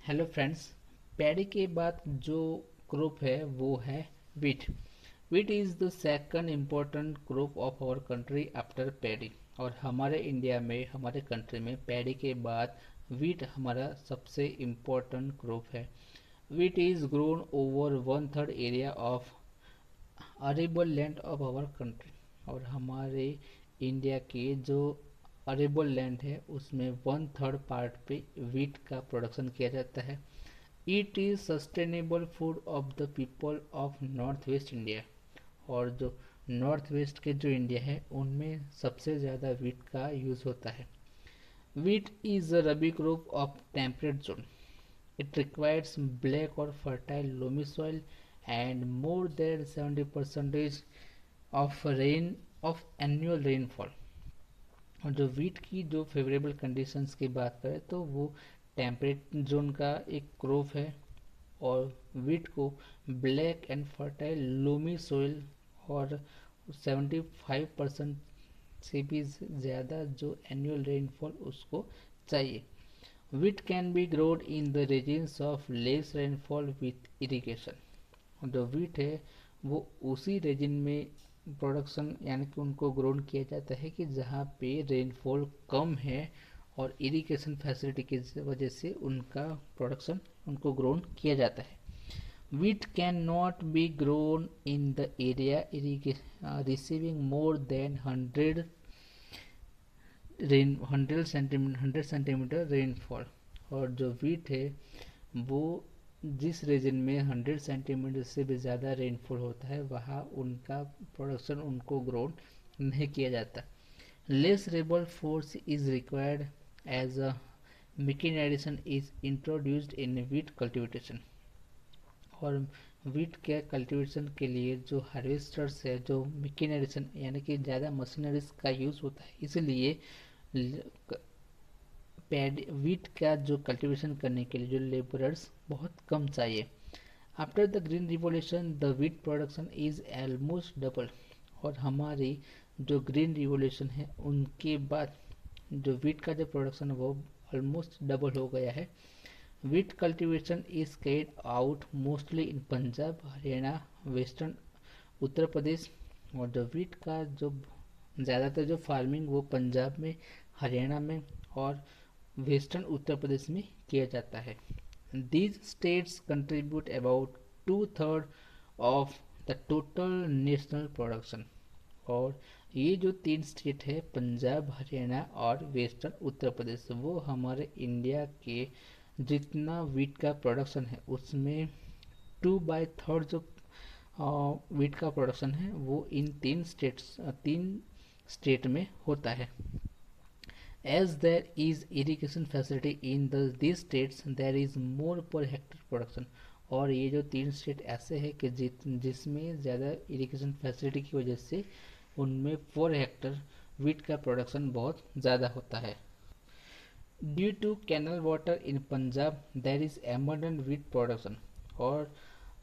Hello friends. Paddy के बाद जो क्रॉप है वो है wheat. Wheat is the second important crop of our country after paddy. और हमारे इंडिया में हमारे कंट्री में पैडी के बाद वीट हमारा सबसे इम्पोर्टेंट क्रॉप है। Wheat is grown over one third area of arable land of our country. और हमारे इंडिया के जो अरेबल लैंड है उसमें वन थर्ड पार्ट पे वीट का प्रोडक्शन किया जाता है। It is sustainable food of the people of north west India. और जो नॉर्थ वेस्ट के जो इंडिया है उनमें सबसे ज़्यादा वीट का यूज़ होता है। Wheat is a rabi crop of temperate zone. It requires black or fertile loamy soil and more than 70% of rain of annual rainfall। और जो वीट की जो फेवरेबल कंडीशंस की बात करें तो वो टेम्परेट जोन का एक क्रॉप है। और वीट को black and fertile loamy soil और 75% से भी ज़्यादा जो एनुअल रेनफॉल उसको चाहिए। Wheat can be grown in the regions of less rainfall with irrigation। जो वीट है वो उसी रीजन में प्रोडक्शन यानी कि उनको ग्रोन किया जाता है कि जहाँ पे रेनफॉल कम है और इरिगेशन फैसिलिटी की वजह से उनका प्रोडक्शन उनको ग्रोन किया जाता है। Wheat can not be grown in the area receiving more than 100 centimetre rainfall. और जो वीट है वो जिस रीजन में 100 सेंटीमीटर से भी ज़्यादा रेनफॉल होता है वहाँ उनका प्रोडक्शन उनको ग्रोन नहीं किया जाता। Less labour force is required as a mechanization is introduced in wheat cultivation. और वीट के कल्टीवेशन के लिए जो हार्वेस्टर्स है जो मेकेनाइजेशन यानी कि ज़्यादा मशीनरीज का यूज़ होता है, इसलिए वीट का जो कल्टीवेशन करने के लिए जो लेबरर्स बहुत कम चाहिए। After the green revolution the wheat production is almost double. और हमारी जो ग्रीन रिवोल्यूशन है उनके बाद जो वीट का जो प्रोडक्शन है वो ऑलमोस्ट डबल हो गया है। Wheat cultivation is carried out mostly in Punjab, Haryana, western Uttar Pradesh. और जो वीट का जो ज़्यादातर जो फार्मिंग वो पंजाब में, हरियाणा में और वेस्टर्न उत्तर प्रदेश में किया जाता है। These states contribute about two third of the total national production. और ये जो तीन स्टेट है पंजाब, हरियाणा और वेस्टर्न उत्तर प्रदेश वो हमारे इंडिया के जितना वीट का प्रोडक्शन है उसमें 2/3 जो वीट का प्रोडक्शन है वो इन तीन स्टेट में होता है। As there is irrigation facility in these states, there is more per hectare production। और ये जो तीन स्टेट ऐसे हैं कि जिसमें ज़्यादा इरिगेशन फैसिलिटी की वजह से उनमें पर हेक्टर वीट का प्रोडक्शन बहुत ज़्यादा होता है। Due to canal water in Punjab there is abundant wheat production. और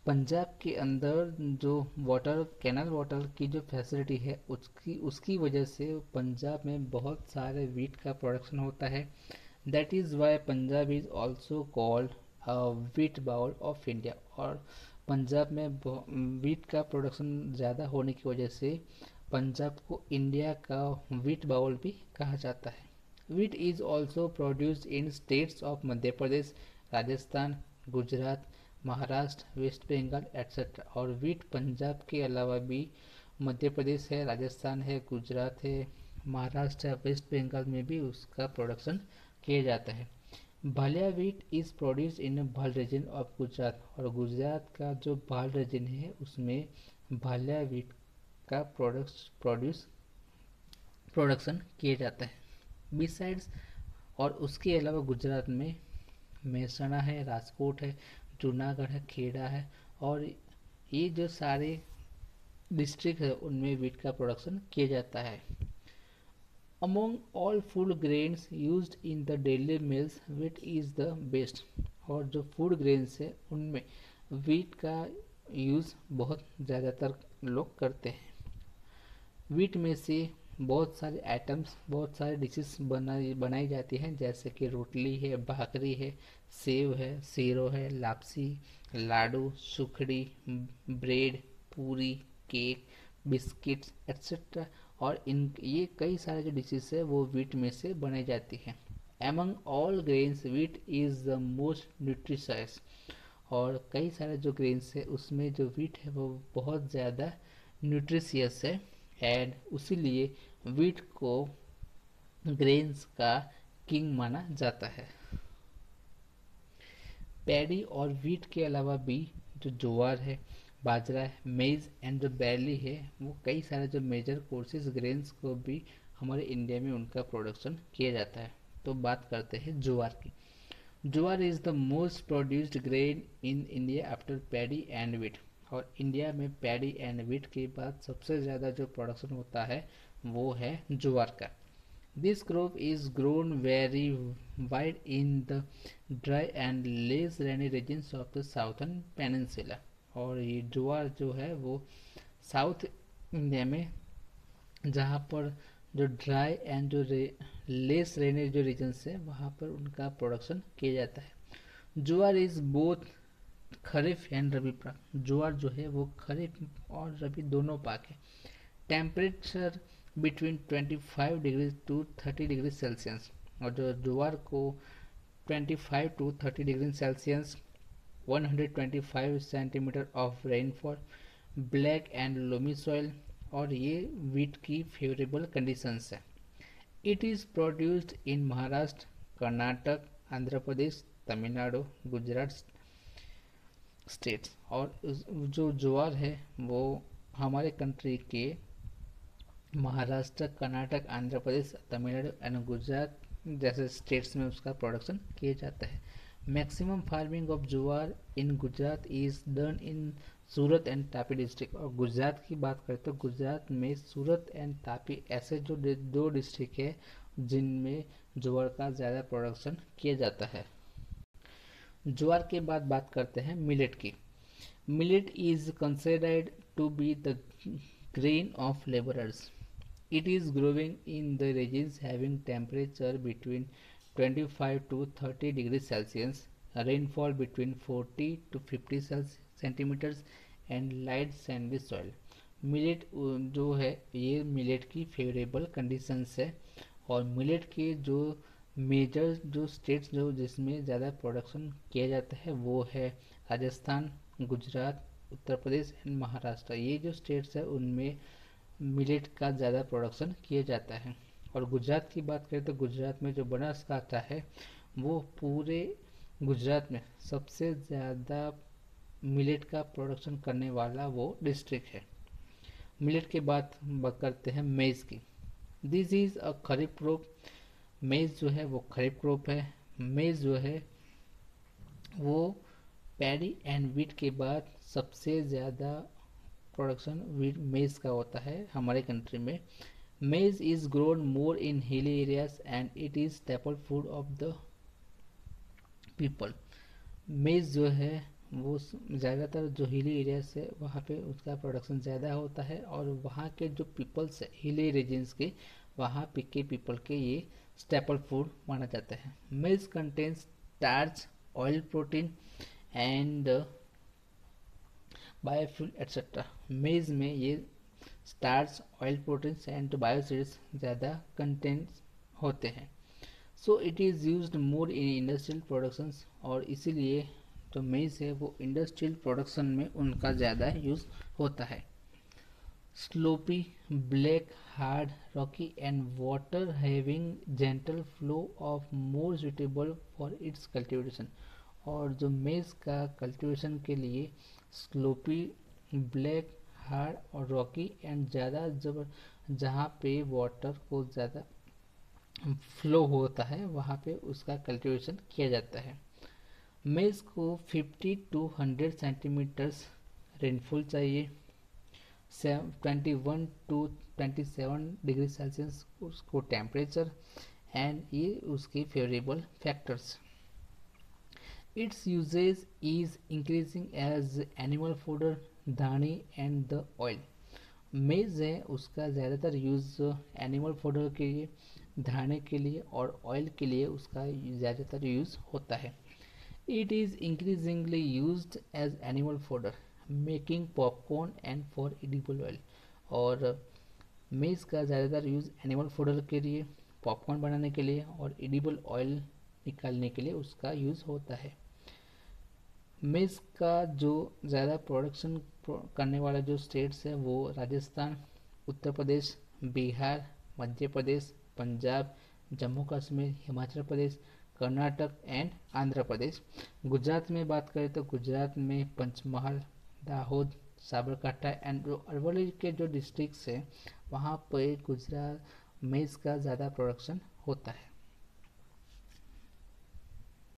पंजाब के अंदर जो वाटर कैनल वाटर की जो फैसिलिटी है उसकी वजह से पंजाब में बहुत सारे वीट का प्रोडक्शन होता है। That is why Punjab is also called wheat bowl of India. और पंजाब में वीट का प्रोडक्शन ज़्यादा होने की वजह से पंजाब को इंडिया का वीट बाउल भी कहा जाता है। Wheat is also produced in states of Madhya Pradesh, Rajasthan, Gujarat, Maharashtra, West Bengal etcetera. और वीट पंजाब के अलावा भी मध्य प्रदेश है, राजस्थान है, गुजरात है, महाराष्ट्र है, वेस्ट बंगाल में भी उसका प्रोडक्शन किया जाता है। Bhalia wheat is produce in भाल रीजन ऑफ गुजरात। और गुजरात का जो भाल रीजन है उसमें भालिया वीट का प्रोडक्शन किया जाता है। बिसाइड्स और उसके अलावा गुजरात में मेहसाणा है, राजकोट है, जूनागढ़ है, खेड़ा है। और ये जो सारे डिस्ट्रिक्ट है उनमें वीट का प्रोडक्शन किया जाता है। Among all food grains used in the daily meals wheat is the best. और जो फूड ग्रेन्स है उनमें वीट का यूज़ बहुत ज़्यादातर लोग करते हैं। वीट में से बहुत सारे आइटम्स, बहुत सारे डिशेस बनाई जाती हैं, जैसे कि रोटली है, भाकरी है, सेव है, सीरो है, लापसी, लाडू, सुखड़ी, ब्रेड, पूरी, केक, बिस्किट्स एक्सेट्रा। और इन ये कई सारे जो डिशेस है वो व्हीट में से बनाई जाती हैं। Among all grains wheat is the most nutritious. और कई सारे जो ग्रेन्स है उसमें जो व्हीट है वो बहुत ज़्यादा न्यूट्रिशियस है। एंड उसीलिए व्हीट को ग्रेन्स का किंग माना जाता है। पैडी और व्हीट के अलावा भी जो ज्वार है, बाजरा है, मेज एंड जो बैर्ली है, वो कई सारे जो मेजर कोर्सेज ग्रेन्स को भी हमारे इंडिया में उनका प्रोडक्शन किया जाता है। तो बात करते हैं ज्वार की। Jowar is the most produced grain in India after paddy and wheat. और इंडिया में पैडी एंड व्हीट के बाद सबसे ज़्यादा जो प्रोडक्शन होता है वो है ज्वार का। This crop is grown very wide in the dry and less rainy regions of the southern peninsula. और ये ज्वार जो है वो साउथ इंडिया में, जहाँ पर जो ड्राई एंड जो लेस रेनी जो रीजन्स है वहाँ पर उनका प्रोडक्शन किया जाता है। ज्वार इज बोथ खरीफ एंड रबी पाक। ज्वार जो है वो खरीफ और रबी दोनों पाक है। Temperature between 25 degree to 30 degree Celsius. और जो ज्वार को 25 to 30 degree Celsius, 125 centimetre of rainfall, black and loamy soil, और ये वीट की फेवरेबल कंडीशंस है। It is produced in Maharashtra, Karnataka, Andhra Pradesh, Tamil Nadu, Gujarat states. और जो ज्वार है वो हमारे कंट्री के महाराष्ट्र, कर्नाटक, आंध्र प्रदेश, तमिलनाडु एंड गुजरात जैसे स्टेट्स में उसका प्रोडक्शन किया जाता है। Maximum farming of jowar in Gujarat is done in Surat and Tapi district. और गुजरात की बात करें तो गुजरात में सूरत एंड तापी ऐसे जो दो डिस्ट्रिक्ट है जिनमें ज्वार का ज़्यादा प्रोडक्शन किया जाता है। ज्वार के बाद बात करते हैं मिलेट की। Millet is considered to be the grain of laborers. It is growing in the regions having temperature between 25 to 30 degrees Celsius, rainfall between 40 to 50 centimeters and light sandy soil. Millet जो है ये millet की favourable conditions है। और millet के जो major जो states जो जिसमें ज़्यादा प्रोडक्शन किया जाता है वो है राजस्थान, गुजरात, उत्तर प्रदेश एंड महाराष्ट्र। ये जो स्टेट्स है उनमें मिलेट का ज़्यादा प्रोडक्शन किया जाता है। और गुजरात की बात करें तो गुजरात में जो बनासकांठा है वो पूरे गुजरात में सबसे ज़्यादा मिलेट का प्रोडक्शन करने वाला वो डिस्ट्रिक्ट है। मिलेट के बाद करते हैं मेज़ की। This is a kharif crop. मेज़ जो है वो खरीफ क्रॉप है। मेज़ जो है वो पैडी एंड व्हीट के बाद सबसे ज़्यादा प्रोडक्शन व्हीट मेज का होता है हमारे कंट्री में। मेज is grown more in hilly areas and it is staple food of the people. मेज जो है वो ज़्यादातर जो हिली एरियाज है वहाँ पे उसका प्रोडक्शन ज़्यादा होता है। और वहाँ के जो पीपल्स है हिली रीजन्स के, वहाँ के पीपल के ये स्टेपल फूड माना जाता है। मेज contains starch, oil, protein and biofuel etcetera. मेज में ये स्टार्च, ऑयल, प्रोटीन्स एंड बायोसीड्स ज़्यादा कंटेंट होते हैं। So it is used more in industrial productions. और इसीलिए जो मेज है वो इंडस्ट्रियल प्रोडक्शन में उनका ज़्यादा यूज़ होता है। Sloppy, black, hard, Rocky and water having gentle flow of more suitable for its cultivation. और जो मेज का कल्टीवेशन के लिए स्लोपी, ब्लैक, हार्ड और रॉकी एंड ज़्यादा जहाँ पे वाटर को ज़्यादा फ्लो होता है वहाँ पे उसका कल्टीवेशन किया जाता है। मेज को 50 टू 100 सेंटीमीटर्स रेनफॉल चाहिए, 21 टू 27 डिग्री सेल्सियस उसको टेम्परेचर, एंड ये उसके favourable factors. Its usage is increasing as animal fodder, dhani and the oil. मेज़ है उसका ज़्यादातर यूज़ एनिमल फूड के लिए, धाने के लिए और ऑयल के लिए उसका ज़्यादातर यूज़ होता है। It is increasingly used as animal fodder, making popcorn and for edible oil. और मेज़ का ज़्यादातर यूज़ एनिमल फूडर के लिए, पॉपकॉर्न बनाने के लिए और एडिबल ऑयल निकालने के लिए उसका यूज़ होता है। मेज़ का जो ज़्यादा प्रोडक्शन करने वाला जो स्टेट्स है वो राजस्थान, उत्तर प्रदेश, बिहार, मध्य प्रदेश, पंजाब, जम्मू कश्मीर, हिमाचल प्रदेश, कर्नाटक एंड आंध्र प्रदेश। गुजरात में बात करें तो गुजरात में पंचमहाल, दाहोद, साबरकांठा एंड जो अरवली के जो डिस्ट्रिक्ट्स हैं वहाँ पे गुजरात मेज़ का ज़्यादा प्रोडक्शन होता है।